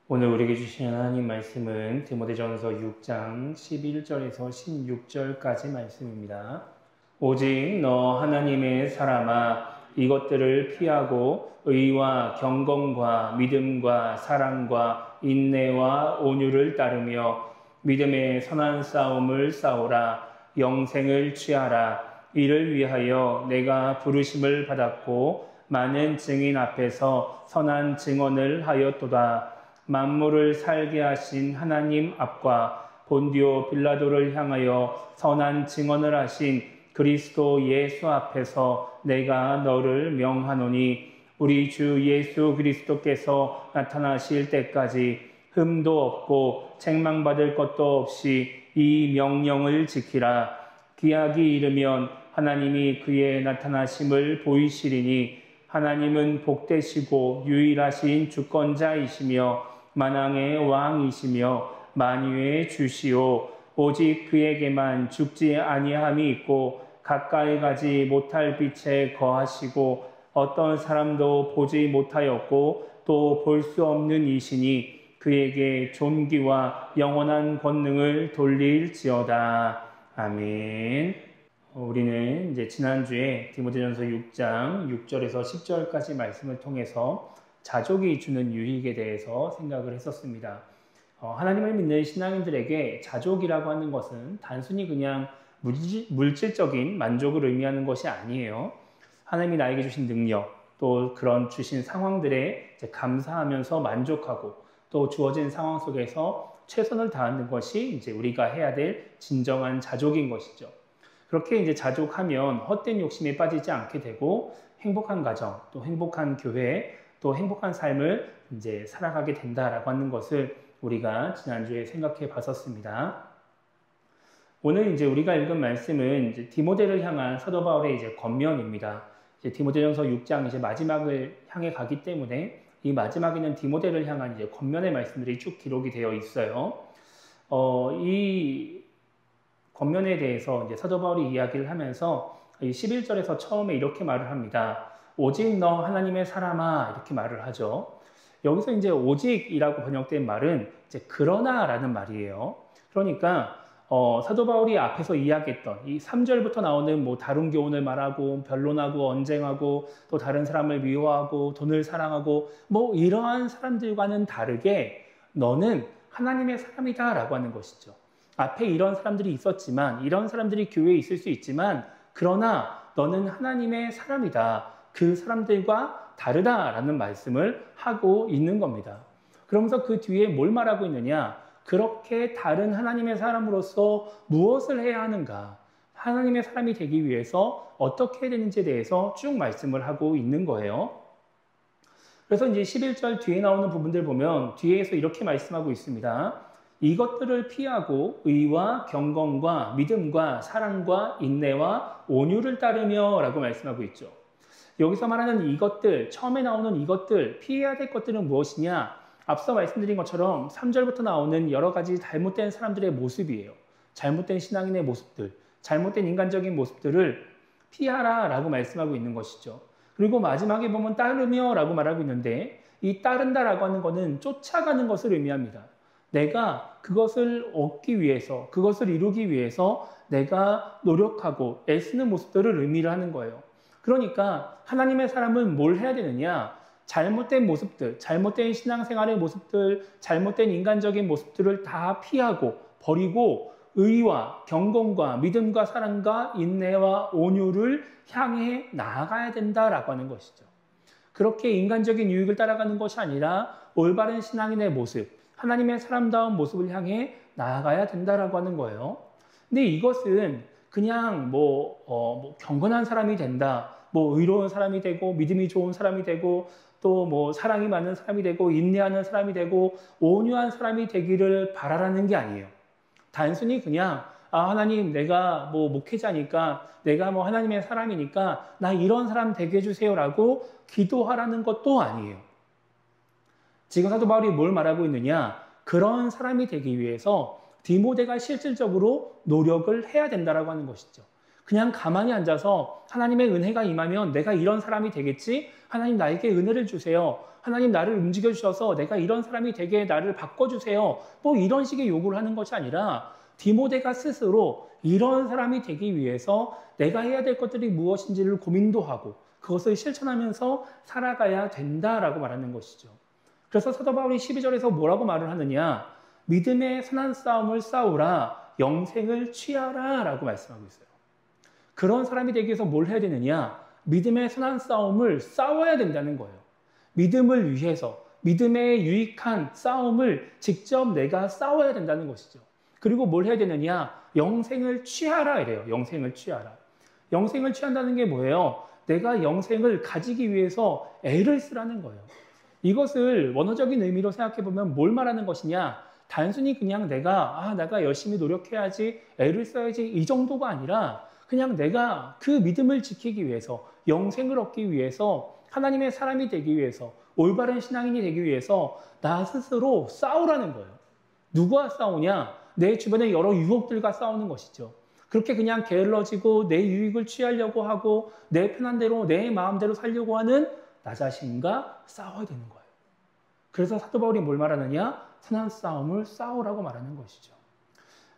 오늘 우리에게 주신 하나님 말씀은 디모데전서 6장 11절에서 16절까지 말씀입니다. 오직 너 하나님의 사람아 이것들을 피하고 의와 경건과 믿음과 사랑과 인내와 온유를 따르며 믿음의 선한 싸움을 싸우라. 영생을 취하라. 이를 위하여 내가 부르심을 받았고 많은 증인 앞에서 선한 증언을 하였도다. 만물을 살게 하신 하나님 앞과 본디오 빌라도를 향하여 선한 증언을 하신 그리스도 예수 앞에서 내가 너를 명하노니 우리 주 예수 그리스도께서 나타나실 때까지 흠도 없고 책망받을 것도 없이 이 명령을 지키라. 기약이 이르면 하나님이 그의 나타나심을 보이시리니 하나님은 복되시고 유일하신 주권자이시며 만왕의 왕이시며 만유의 주시오. 오직 그에게만 죽지 아니함이 있고 가까이 가지 못할 빛에 거하시고 어떤 사람도 보지 못하였고 또 볼 수 없는 이시니 그에게 존귀와 영원한 권능을 돌릴지어다. 아멘. 우리는 이제 지난주에 디모데전서 6장 6절에서 10절까지 말씀을 통해서 자족이 주는 유익에 대해서 생각을 했었습니다. 하나님을 믿는 신앙인들에게 자족이라고 하는 것은 단순히 그냥 물질적인 만족을 의미하는 것이 아니에요. 하나님이 나에게 주신 능력, 또 그런 주신 상황들에 감사하면서 만족하고 또 주어진 상황 속에서 최선을 다하는 것이 이제 우리가 해야 될 진정한 자족인 것이죠. 그렇게 이제 자족하면 헛된 욕심에 빠지지 않게 되고 행복한 가정, 또 행복한 교회, 또 행복한 삶을 이제 살아가게 된다라고 하는 것을 우리가 지난주에 생각해 봤었습니다. 오늘 이제 우리가 읽은 말씀은 이제 디모데를 향한 사도 바울의 이제 권면입니다. 이제 디모데전서 6장 이제 마지막을 향해 가기 때문에 이 마지막에는 디모데를 향한 이제 권면의 말씀들이 쭉 기록이 되어 있어요. 이 권면에 대해서 이제 사도 바울이 이야기를 하면서 11절에서 처음에 이렇게 말을 합니다. 오직 너 하나님의 사람아 이렇게 말을 하죠. 여기서 이제 오직이라고 번역된 말은 이제 그러나라는 말이에요. 그러니까 사도 바울이 앞에서 이야기했던 이 3절부터 나오는 뭐 다른 교훈을 말하고 변론하고 언쟁하고 또 다른 사람을 미워하고 돈을 사랑하고 뭐 이러한 사람들과는 다르게 너는 하나님의 사람이다라고 하는 것이죠. 앞에 이런 사람들이 있었지만 이런 사람들이 교회에 있을 수 있지만 그러나 너는 하나님의 사람이다. 그 사람들과 다르다라는 말씀을 하고 있는 겁니다. 그러면서 그 뒤에 뭘 말하고 있느냐? 그렇게 다른 하나님의 사람으로서 무엇을 해야 하는가? 하나님의 사람이 되기 위해서 어떻게 해야 되는지에 대해서 쭉 말씀을 하고 있는 거예요. 그래서 이제 11절 뒤에 나오는 부분들 보면 뒤에서 이렇게 말씀하고 있습니다. 이것들을 피하고 의와 경건과 믿음과 사랑과 인내와 온유를 따르며 라고 말씀하고 있죠. 여기서 말하는 이것들, 처음에 나오는 이것들, 피해야 될 것들은 무엇이냐? 앞서 말씀드린 것처럼 3절부터 나오는 여러 가지 잘못된 사람들의 모습이에요. 잘못된 신앙인의 모습들, 잘못된 인간적인 모습들을 피하라 라고 말씀하고 있는 것이죠. 그리고 마지막에 보면 따르며 라고 말하고 있는데 이 따른다 라고 하는 것은 쫓아가는 것을 의미합니다. 내가 그것을 얻기 위해서, 그것을 이루기 위해서 내가 노력하고 애쓰는 모습들을 의미를 하는 거예요. 그러니까 하나님의 사람은 뭘 해야 되느냐? 잘못된 모습들, 잘못된 신앙생활의 모습들, 잘못된 인간적인 모습들을 다 피하고 버리고 의와 경건과 믿음과 사랑과 인내와 온유를 향해 나아가야 된다라고 하는 것이죠. 그렇게 인간적인 유익을 따라가는 것이 아니라 올바른 신앙인의 모습, 하나님의 사람다운 모습을 향해 나아가야 된다라고 하는 거예요. 근데 이것은 그냥 경건한 사람이 된다, 의로운 사람이 되고, 믿음이 좋은 사람이 되고, 또 사랑이 많은 사람이 되고, 인내하는 사람이 되고, 온유한 사람이 되기를 바라라는 게 아니에요. 단순히 그냥, 하나님, 내가 목회자니까, 내가 하나님의 사람이니까, 나 이런 사람 되게 해주세요라고 기도하라는 것도 아니에요. 지금 사도 바울이 뭘 말하고 있느냐? 그런 사람이 되기 위해서 디모데가 실질적으로 노력을 해야 된다라고 하는 것이죠. 그냥 가만히 앉아서 하나님의 은혜가 임하면 내가 이런 사람이 되겠지? 하나님 나에게 은혜를 주세요. 하나님 나를 움직여 주셔서 내가 이런 사람이 되게 나를 바꿔주세요. 뭐 이런 식의 요구를 하는 것이 아니라 디모데가 스스로 이런 사람이 되기 위해서 내가 해야 될 것들이 무엇인지를 고민도 하고 그것을 실천하면서 살아가야 된다라고 말하는 것이죠. 그래서 사도 바울이 12절에서 뭐라고 말을 하느냐? 믿음의 선한 싸움을 싸우라, 영생을 취하라 라고 말씀하고 있어요. 그런 사람이 되기 위해서 뭘 해야 되느냐? 믿음의 선한 싸움을 싸워야 된다는 거예요. 믿음을 위해서, 믿음의 유익한 싸움을 직접 내가 싸워야 된다는 것이죠. 그리고 뭘 해야 되느냐? 영생을 취하라 이래요. 영생을 취하라. 영생을 취한다는 게 뭐예요? 내가 영생을 가지기 위해서 애를 쓰라는 거예요. 이것을 원어적인 의미로 생각해 보면 뭘 말하는 것이냐? 단순히 그냥 내가 열심히 노력해야지, 애를 써야지 이 정도가 아니라 그냥 내가 그 믿음을 지키기 위해서, 영생을 얻기 위해서, 하나님의 사람이 되기 위해서, 올바른 신앙인이 되기 위해서 나 스스로 싸우라는 거예요. 누구와 싸우냐? 내 주변의 여러 유혹들과 싸우는 것이죠. 그렇게 그냥 게을러지고 내 유익을 취하려고 하고 내 편한 대로 내 마음대로 살려고 하는 나 자신과 싸워야 되는 거예요. 그래서 사도 바울이 뭘 말하느냐? 선한 싸움을 싸우라고 말하는 것이죠.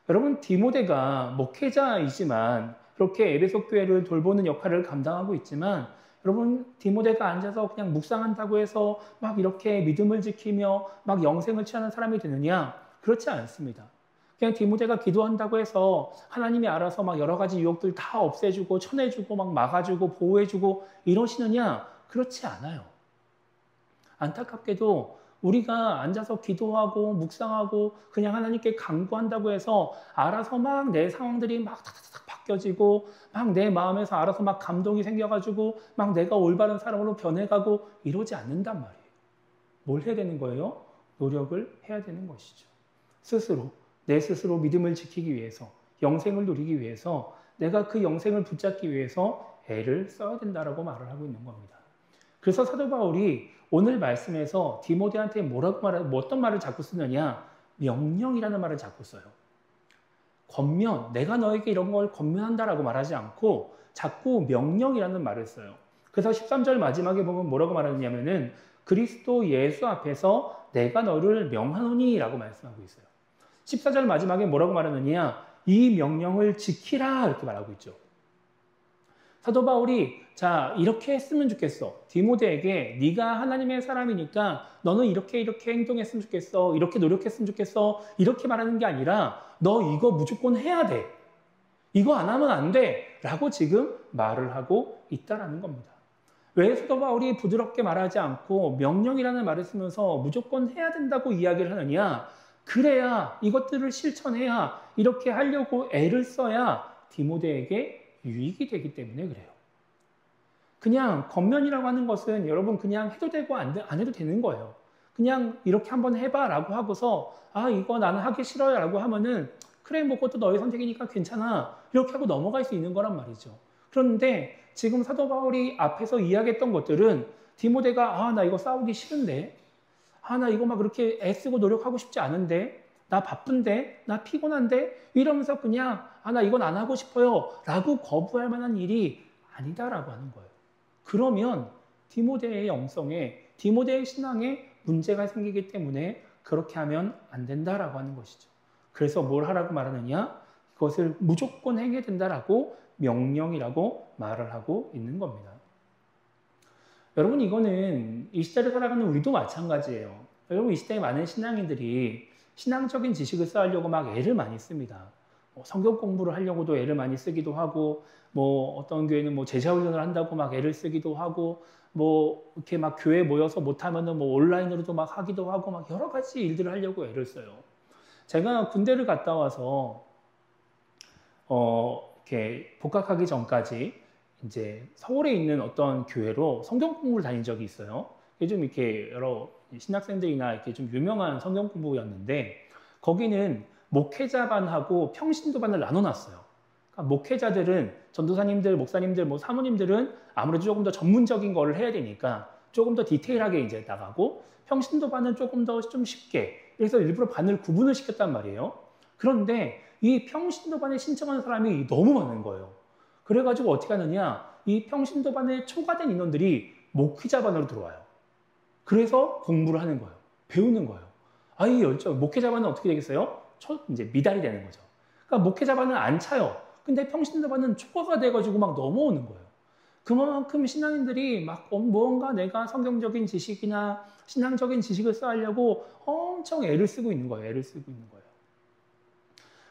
여러분, 디모데가 목회자이지만 그렇게 에베소 교회를 돌보는 역할을 감당하고 있지만 여러분, 디모데가 앉아서 그냥 묵상한다고 해서 막 이렇게 믿음을 지키며 막 영생을 취하는 사람이 되느냐? 그렇지 않습니다. 그냥 디모데가 기도한다고 해서 하나님이 알아서 막 여러 가지 유혹들 다 없애주고 쳐내주고 막 막아주고 보호해주고 이러시느냐? 그렇지 않아요. 안타깝게도 우리가 앉아서 기도하고 묵상하고 그냥 하나님께 간구한다고 해서 알아서 막 내 상황들이 막 탁탁탁 바뀌어지고 막 내 마음에서 알아서 막 감동이 생겨가지고 막 내가 올바른 사람으로 변해가고 이러지 않는단 말이에요. 뭘 해야 되는 거예요? 노력을 해야 되는 것이죠. 스스로, 내 스스로 믿음을 지키기 위해서, 영생을 누리기 위해서 내가 그 영생을 붙잡기 위해서 애를 써야 된다라고 말을 하고 있는 겁니다. 그래서 사도 바울이 오늘 말씀에서 디모데한테 어떤 말을 자꾸 쓰느냐? 명령이라는 말을 자꾸 써요. 권면, 내가 너에게 이런 걸 권면한다라고 말하지 않고 자꾸 명령이라는 말을 써요. 그래서 13절 마지막에 보면 뭐라고 말하느냐면은 그리스도 예수 앞에서 내가 너를 명하노니 라고 말씀하고 있어요. 14절 마지막에 뭐라고 말하느냐? 이 명령을 지키라 이렇게 말하고 있죠. 사도 바울이 자 이렇게 했으면 좋겠어. 디모데에게 네가 하나님의 사람이니까 너는 이렇게 행동했으면 좋겠어. 이렇게 노력했으면 좋겠어. 이렇게 말하는 게 아니라 너 이거 무조건 해야 돼. 이거 안 하면 안 돼. 라고 지금 말을 하고 있다라는 겁니다. 왜 사도 바울이 부드럽게 말하지 않고 명령이라는 말을 쓰면서 무조건 해야 된다고 이야기를 하느냐? 그래야 이것들을 실천해야 이렇게 하려고 애를 써야 디모데에게 유익이 되기 때문에 그래요. 그냥 겉면이라고 하는 것은 여러분 그냥 해도 되고 안 해도 되는 거예요. 그냥 이렇게 한번 해봐 라고 하고서 이거 나는 하기 싫어요 라고 하면은 그래 뭐 그것도 너의 선택이니까 괜찮아 이렇게 하고 넘어갈 수 있는 거란 말이죠. 그런데 지금 사도 바울이 앞에서 이야기했던 것들은 디모데가 나 이거 싸우기 싫은데 나 이거 막 그렇게 애쓰고 노력하고 싶지 않은데 나 바쁜데 나 피곤한데 이러면서 그냥 나 이건 안 하고 싶어요 라고 거부할 만한 일이 아니다라고 하는 거예요. 그러면 디모데의 영성에 디모데의 신앙에 문제가 생기기 때문에 그렇게 하면 안 된다라고 하는 것이죠. 그래서 뭘 하라고 말하느냐? 그것을 무조건 행해야 된다라고 명령이라고 말을 하고 있는 겁니다. 여러분 이거는 이 시대를 살아가는 우리도 마찬가지예요. 여러분 이 시대에 많은 신앙인들이 신앙적인 지식을 쌓으려고 막 애를 많이 씁니다. 성경 공부를 하려고도 애를 많이 쓰기도 하고 어떤 교회는 제자 훈련을 한다고 막 애를 쓰기도 하고 이렇게 막 교회에 모여서 못하면은 온라인으로도 막 하기도 하고 막 여러 가지 일들을 하려고 애를 써요. 제가 군대를 갔다 와서 이렇게 복학하기 전까지 이제 서울에 있는 어떤 교회로 성경 공부를 다닌 적이 있어요. 이게 좀 이렇게 여러 신학생들이나 이렇게 좀 유명한 성경 공부였는데 거기는 목회자반하고 평신도반을 나눠놨어요. 그러니까 목회자들은 전도사님들, 목사님들, 사모님들은 아무래도 조금 더 전문적인 거를 해야 되니까 조금 더 디테일하게 이제 나가고 평신도반은 조금 더 좀 쉽게 그래서 일부러 반을 구분을 시켰단 말이에요. 그런데 이 평신도반에 신청하는 사람이 너무 많은 거예요. 그래가지고 어떻게 하느냐? 이 평신도반에 초과된 인원들이 목회자반으로 들어와요. 그래서 공부를 하는 거예요. 배우는 거예요. 아, 이 열정, 목회자반은 어떻게 되겠어요? 이제 미달이 되는 거죠. 그러니까 목회자반은 안 차요. 근데 평신도반은 초과가 돼가지고 막 넘어오는 거예요. 그만큼 신앙인들이 막 무언가 내가 성경적인 지식이나 신앙적인 지식을 쌓으려고 엄청 애를 쓰고 있는 거예요. 애를 쓰고 있는 거예요.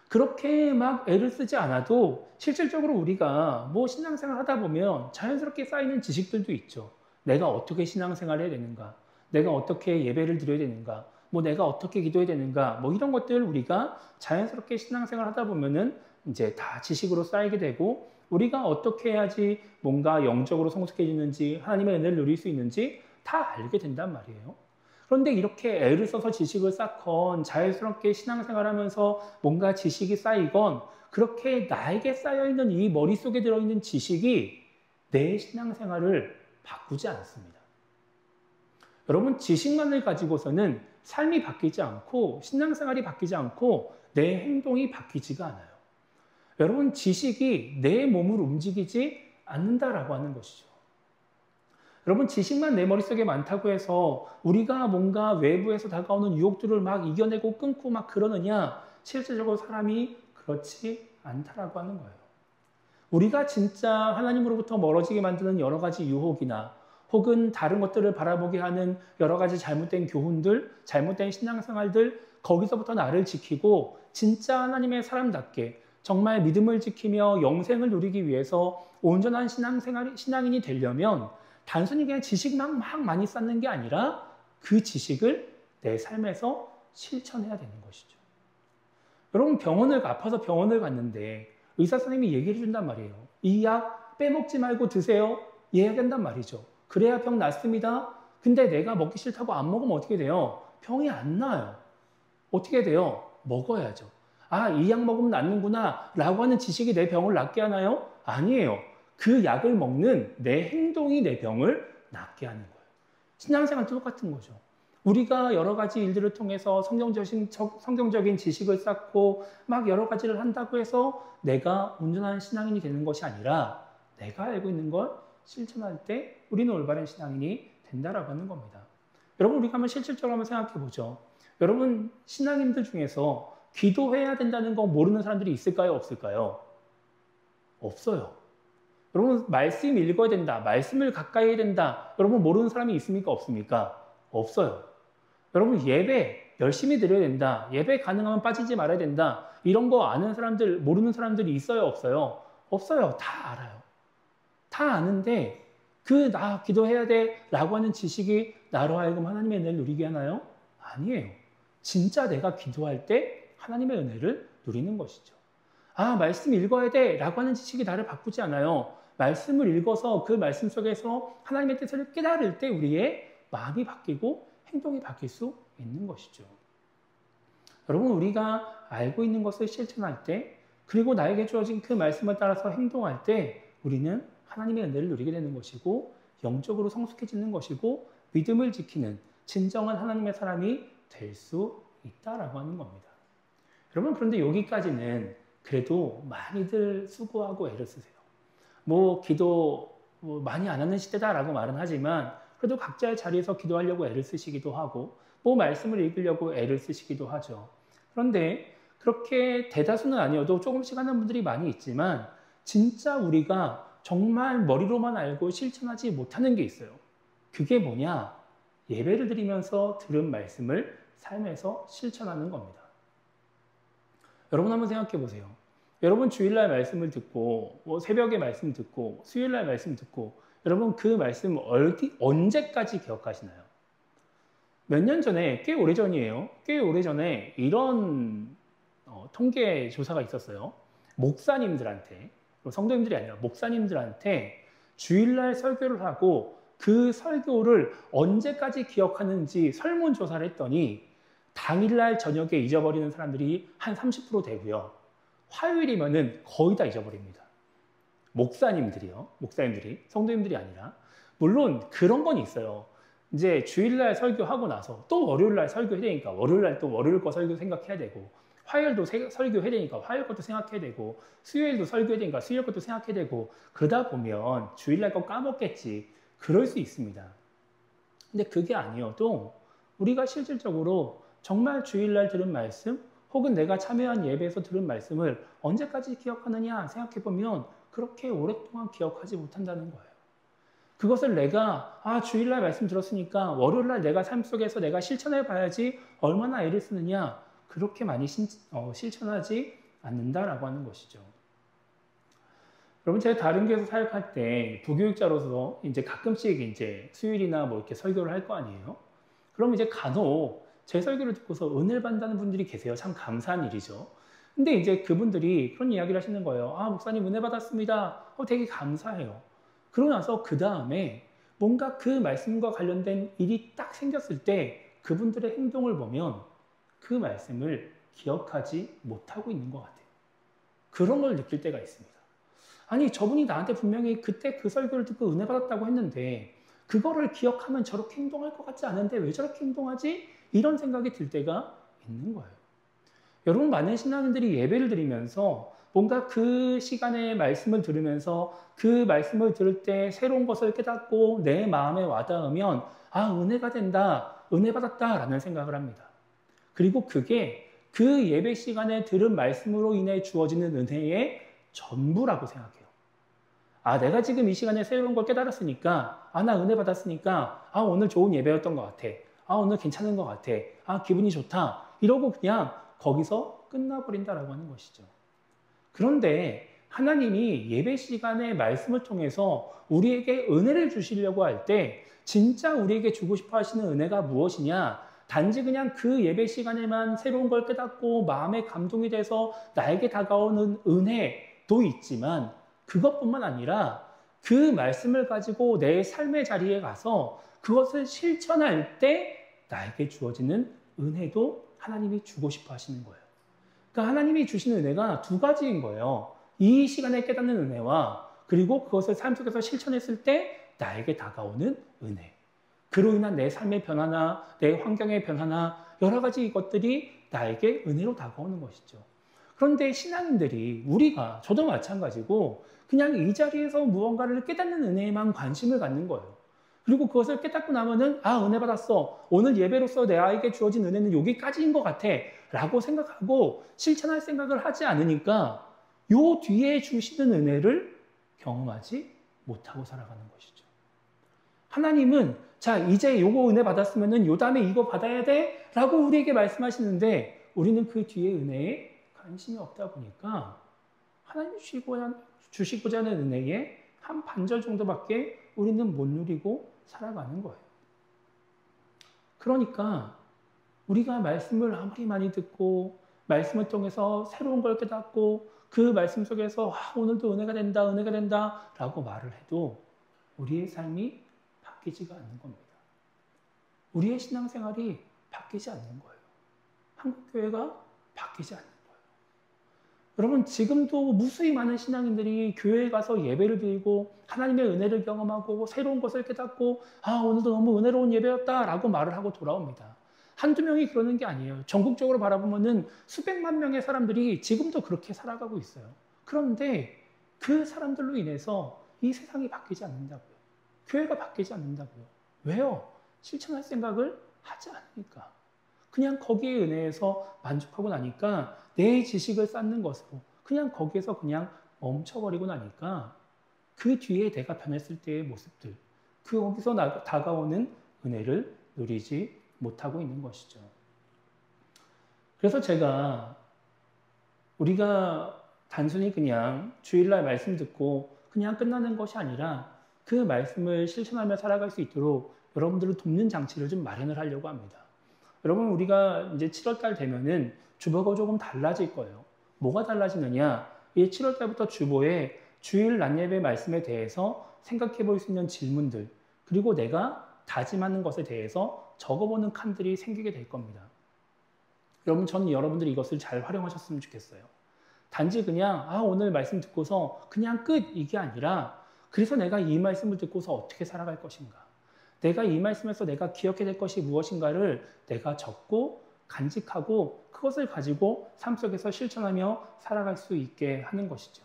그렇게 막 애를 쓰지 않아도 실질적으로 우리가 뭐 신앙생활 하다 보면 자연스럽게 쌓이는 지식들도 있죠. 내가 어떻게 신앙생활을 해야 되는가? 내가 어떻게 예배를 드려야 되는가? 뭐 내가 어떻게 기도해야 되는가? 뭐 이런 것들 우리가 자연스럽게 신앙생활 하다 보면은 이제 다 지식으로 쌓이게 되고 우리가 어떻게 해야지 뭔가 영적으로 성숙해지는지 하나님의 은혜를 누릴 수 있는지 다 알게 된단 말이에요. 그런데 이렇게 애를 써서 지식을 쌓건 자연스럽게 신앙생활하면서 뭔가 지식이 쌓이건 그렇게 나에게 쌓여있는 이 머릿속에 들어있는 지식이 내 신앙생활을 바꾸지 않습니다. 여러분, 지식만을 가지고서는 삶이 바뀌지 않고 신앙생활이 바뀌지 않고 내 행동이 바뀌지가 않아요. 여러분, 지식이 내 몸을 움직이지 않는다라고 하는 것이죠. 여러분, 지식만 내 머릿속에 많다고 해서 우리가 뭔가 외부에서 다가오는 유혹들을 막 이겨내고 끊고 막 그러느냐? 실질적으로 사람이 그렇지 않다라고 하는 거예요. 우리가 진짜 하나님으로부터 멀어지게 만드는 여러 가지 유혹이나 혹은 다른 것들을 바라보게 하는 여러 가지 잘못된 교훈들, 잘못된 신앙생활들, 거기서부터 나를 지키고 진짜 하나님의 사람답게 정말 믿음을 지키며 영생을 누리기 위해서 온전한 신앙인이 되려면 단순히 그냥 지식만 막 많이 쌓는 게 아니라 그 지식을 내 삶에서 실천해야 되는 것이죠. 여러분, 아파서 병원을 갔는데 의사 선생님이 얘기해 준단 말이에요. 이 약 빼먹지 말고 드세요. 이야기한단 말이죠. 그래야 병 낫습니다. 근데 내가 먹기 싫다고 안 먹으면 어떻게 돼요? 병이 안 나요. 어떻게 돼요? 먹어야죠. 아, 이 약 먹으면 낫는구나 라고 하는 지식이 내 병을 낫게 하나요? 아니에요. 그 약을 먹는 내 행동이 내 병을 낫게 하는 거예요. 신앙생활도 똑같은 거죠. 우리가 여러 가지 일들을 통해서 성경적인 지식을 쌓고 막 여러 가지를 한다고 해서 내가 온전한 신앙인이 되는 것이 아니라 내가 알고 있는 걸 실천할 때 우리는 올바른 신앙인이 된다라고 하는 겁니다. 여러분, 우리가 한번 실질적으로 한번 생각해 보죠. 여러분, 신앙인들 중에서 기도해야 된다는 거 모르는 사람들이 있을까요? 없을까요? 없어요. 여러분, 말씀 읽어야 된다. 말씀을 가까이 해야 된다. 여러분, 모르는 사람이 있습니까? 없습니까? 없어요. 여러분, 예배 열심히 드려야 된다. 예배 가능하면 빠지지 말아야 된다. 이런 거 아는 사람들, 모르는 사람들이 있어요? 없어요? 없어요. 다 알아요. 다 아는데 나 기도해야 돼 라고 하는 지식이 나로 하여금 하나님의 은혜를 누리게 하나요? 아니에요. 진짜 내가 기도할 때 하나님의 은혜를 누리는 것이죠. 아, 말씀 읽어야 돼 라고 하는 지식이 나를 바꾸지 않아요. 말씀을 읽어서 그 말씀 속에서 하나님의 뜻을 깨달을 때 우리의 마음이 바뀌고 행동이 바뀔 수 있는 것이죠. 여러분, 우리가 알고 있는 것을 실천할 때 그리고 나에게 주어진 그 말씀을 따라서 행동할 때 우리는 하나님의 은혜를 누리게 되는 것이고 영적으로 성숙해지는 것이고 믿음을 지키는 진정한 하나님의 사람이 될 수 있다라고 하는 겁니다. 여러분, 그런데 여기까지는 그래도 많이들 수고하고 애를 쓰세요. 기도 많이 안 하는 시대다라고 말은 하지만 그래도 각자의 자리에서 기도하려고 애를 쓰시기도 하고 말씀을 읽으려고 애를 쓰시기도 하죠. 그런데 그렇게 대다수는 아니어도 조금씩 하는 분들이 많이 있지만 진짜 우리가 정말 머리로만 알고 실천하지 못하는 게 있어요. 그게 뭐냐? 예배를 드리면서 들은 말씀을 삶에서 실천하는 겁니다. 여러분, 한번 생각해 보세요. 여러분, 주일날 말씀을 듣고 새벽에 말씀 듣고 수요일날 말씀 듣고 여러분, 그 말씀 언제까지 기억하시나요? 몇 년 전에, 꽤 오래전이에요. 꽤 오래전에 이런 통계 조사가 있었어요. 목사님들한테, 성도님들이 아니라 목사님들한테 주일날 설교를 하고 그 설교를 언제까지 기억하는지 설문조사를 했더니 당일날 저녁에 잊어버리는 사람들이 한 30% 되고요. 화요일이면은 거의 다 잊어버립니다. 목사님들이, 성도님들이 아니라. 물론 그런 건 있어요. 이제 주일날 설교하고 나서 또 월요일날 설교해야 되니까 월요일날 또 월요일 거 설교 생각해야 되고 화요일도 설교해야 되니까 화요일 것도 생각해야 되고 수요일도 설교해야 되니까 수요일 것도 생각해야 되고 그러다 보면 주일날 거 까먹겠지. 그럴 수 있습니다. 근데 그게 아니어도 우리가 실질적으로 정말 주일날 들은 말씀 혹은 내가 참여한 예배에서 들은 말씀을 언제까지 기억하느냐 생각해보면 그렇게 오랫동안 기억하지 못한다는 거예요. 그것을 내가 주일날 말씀 들었으니까 월요일날 내가 삶 속에서 내가 실천해 봐야지 얼마나 애를 쓰느냐 그렇게 많이 실천하지 않는다라고 하는 것이죠. 여러분 제가 다른 교회에서 사역할 때 부교육자로서 이제 가끔씩 이제 수요일이나 뭐 이렇게 설교를 할 거 아니에요. 그럼 이제 간혹 제 설교를 듣고서 은혜를 받는다는 분들이 계세요. 참 감사한 일이죠. 근데 이제 그분들이 그런 이야기를 하시는 거예요. 목사님 은혜 받았습니다. 되게 감사해요. 그러고 나서 그 다음에 뭔가 그 말씀과 관련된 일이 딱 생겼을 때 그분들의 행동을 보면 그 말씀을 기억하지 못하고 있는 것 같아요. 그런 걸 느낄 때가 있습니다. 아니 저분이 나한테 분명히 그때 그 설교를 듣고 은혜 받았다고 했는데 그거를 기억하면 저렇게 행동할 것 같지 않은데 왜 저렇게 행동하지? 이런 생각이 들 때가 있는 거예요. 여러분 많은 신앙인들이 예배를 드리면서 뭔가 그 시간에 말씀을 들으면서 그 말씀을 들을 때 새로운 것을 깨닫고 내 마음에 와닿으면 은혜가 된다, 은혜 받았다 라는 생각을 합니다. 그리고 그게 그 예배 시간에 들은 말씀으로 인해 주어지는 은혜의 전부라고 생각해요. 내가 지금 이 시간에 새로운 걸 깨달았으니까 나 은혜 받았으니까 오늘 좋은 예배였던 것 같아. 오늘 괜찮은 것 같아. 기분이 좋다. 이러고 그냥 거기서 끝나버린다라고 하는 것이죠. 그런데 하나님이 예배 시간에 말씀을 통해서 우리에게 은혜를 주시려고 할 때 진짜 우리에게 주고 싶어 하시는 은혜가 무엇이냐? 단지 그냥 그 예배 시간에만 새로운 걸 깨닫고 마음에 감동이 돼서 나에게 다가오는 은혜도 있지만 그것뿐만 아니라 그 말씀을 가지고 내 삶의 자리에 가서 그것을 실천할 때 나에게 주어지는 은혜도 하나님이 주고 싶어 하시는 거예요. 그러니까 하나님이 주시는 은혜가 두 가지인 거예요. 이 시간에 깨닫는 은혜와 그리고 그것을 삶 속에서 실천했을 때 나에게 다가오는 은혜. 그로 인한 내 삶의 변화나 내 환경의 변화나 여러 가지 것들이 나에게 은혜로 다가오는 것이죠. 그런데 신앙인들이 우리가 저도 마찬가지고 그냥 이 자리에서 무언가를 깨닫는 은혜에만 관심을 갖는 거예요. 그리고 그것을 깨닫고 나면은 은혜 받았어. 오늘 예배로서 내에게 주어진 은혜는 여기까지인 것 같아. 라고 생각하고 실천할 생각을 하지 않으니까 요 뒤에 주시는 은혜를 경험하지 못하고 살아가는 것이죠. 하나님은 이제 요거 은혜 받았으면은 요 다음에 이거 받아야 돼? 라고 우리에게 말씀하시는데 우리는 그 뒤에 은혜에 관심이 없다 보니까 하나님 주시고자 하는 은혜의 한 반절 정도밖에 우리는 못 누리고 살아가는 거예요. 그러니까 우리가 말씀을 아무리 많이 듣고 말씀을 통해서 새로운 걸 깨닫고 그 말씀 속에서 오늘도 은혜가 된다 라고 말을 해도 우리의 삶이 바뀌지가 않는 겁니다. 우리의 신앙생활이 바뀌지 않는 거예요. 한국교회가 바뀌지 않는 거예요. 여러분 지금도 무수히 많은 신앙인들이 교회에 가서 예배를 드리고 하나님의 은혜를 경험하고 새로운 것을 깨닫고 오늘도 너무 은혜로운 예배였다 라고 말을 하고 돌아옵니다. 한두 명이 그러는 게 아니에요. 전국적으로 바라보면은 수백만 명의 사람들이 지금도 그렇게 살아가고 있어요. 그런데 그 사람들로 인해서 이 세상이 바뀌지 않는다고요. 교회가 바뀌지 않는다고요. 왜요? 실천할 생각을 하지 않으니까. 그냥 거기에 은혜에서 만족하고 나니까 내 지식을 쌓는 것으로 그냥 거기에서 그냥 멈춰버리고 나니까 그 뒤에 내가 변했을 때의 모습들, 거기서 다가오는 은혜를 누리지 못하고 있는 것이죠. 그래서 우리가 단순히 그냥 주일날 말씀 듣고 그냥 끝나는 것이 아니라 그 말씀을 실천하며 살아갈 수 있도록 여러분들을 돕는 장치를 좀 마련을 하려고 합니다. 여러분 우리가 이제 7월달 되면은 주보가 조금 달라질 거예요. 뭐가 달라지느냐? 이 7월달부터 주보에 주일 낮예배 말씀에 대해서 생각해 볼 수 있는 질문들 그리고 내가 다짐하는 것에 대해서 적어보는 칸들이 생기게 될 겁니다. 여러분 저는 여러분들이 이것을 잘 활용하셨으면 좋겠어요. 단지 그냥 오늘 말씀 듣고서 그냥 끝 이게 아니라 그래서 내가 이 말씀을 듣고서 어떻게 살아갈 것인가 내가 이 말씀에서 내가 기억해야 될 것이 무엇인가를 내가 적고 간직하고 그것을 가지고 삶 속에서 실천하며 살아갈 수 있게 하는 것이죠.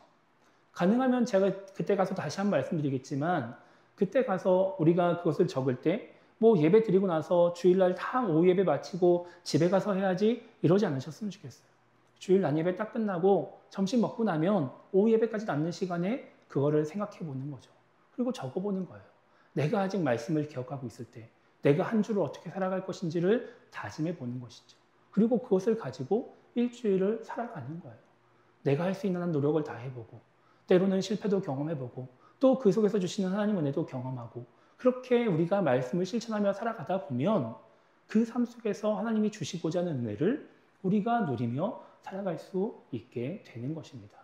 가능하면 제가 그때 가서 다시 한번 말씀드리겠지만 그때 가서 우리가 그것을 적을 때 뭐 예배 드리고 나서 주일날 다 오후 예배 마치고 집에 가서 해야지 이러지 않으셨으면 좋겠어요. 주일 난 예배 딱 끝나고 점심 먹고 나면 오후 예배까지 남는 시간에 그거를 생각해 보는 거죠. 그리고 적어 보는 거예요. 내가 아직 말씀을 기억하고 있을 때 내가 한 주를 어떻게 살아갈 것인지를 다짐해 보는 것이죠. 그리고 그것을 가지고 일주일을 살아가는 거예요. 내가 할 수 있는 한 노력을 다 해보고 때로는 실패도 경험해보고 또 그 속에서 주시는 하나님 은혜도 경험하고 그렇게 우리가 말씀을 실천하며 살아가다 보면 그 삶 속에서 하나님이 주시고자 하는 은혜를 우리가 누리며 살아갈 수 있게 되는 것입니다.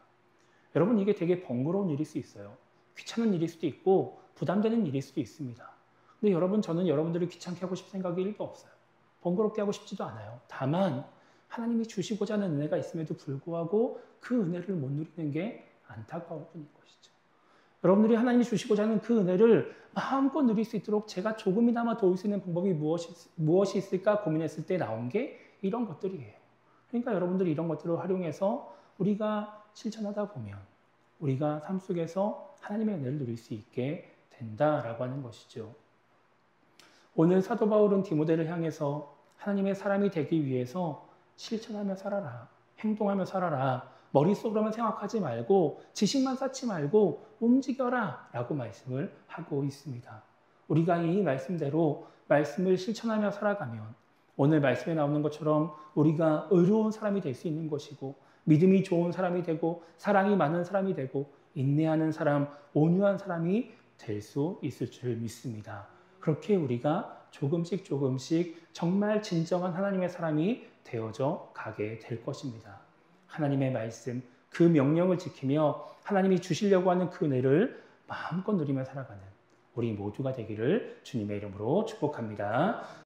여러분 이게 되게 번거로운 일일 수 있어요. 귀찮은 일일 수도 있고 부담되는 일일 수도 있습니다. 근데 여러분 저는 여러분들을 귀찮게 하고 싶은 생각이 1도 없어요. 번거롭게 하고 싶지도 않아요. 다만 하나님이 주시고자 하는 은혜가 있음에도 불구하고 그 은혜를 못 누리는 게 안타까울 뿐인 것이죠. 여러분들이 하나님이 주시고자 하는 그 은혜를 마음껏 누릴 수 있도록 제가 조금이나마 도울 수 있는 방법이 무엇이 있을까 고민했을 때 나온 게 이런 것들이에요. 그러니까 여러분들이 이런 것들을 활용해서 우리가 실천하다 보면 우리가 삶 속에서 하나님의 은혜를 누릴 수 있게 된다라고 하는 것이죠. 오늘 사도 바울은 디모데를 향해서 하나님의 사람이 되기 위해서 실천하며 살아라, 행동하며 살아라, 머릿속으로만 생각하지 말고 지식만 쌓지 말고 움직여라 라고 말씀을 하고 있습니다. 우리가 이 말씀대로 말씀을 실천하며 살아가면 오늘 말씀에 나오는 것처럼 우리가 의로운 사람이 될 수 있는 것이고 믿음이 좋은 사람이 되고 사랑이 많은 사람이 되고 인내하는 사람, 온유한 사람이 될 수 있을 줄 믿습니다. 그렇게 우리가 조금씩 정말 진정한 하나님의 사람이 되어져 가게 될 것입니다. 하나님의 말씀, 그 명령을 지키며 하나님이 주시려고 하는 그 은혜를 마음껏 누리며 살아가는 우리 모두가 되기를 주님의 이름으로 축복합니다.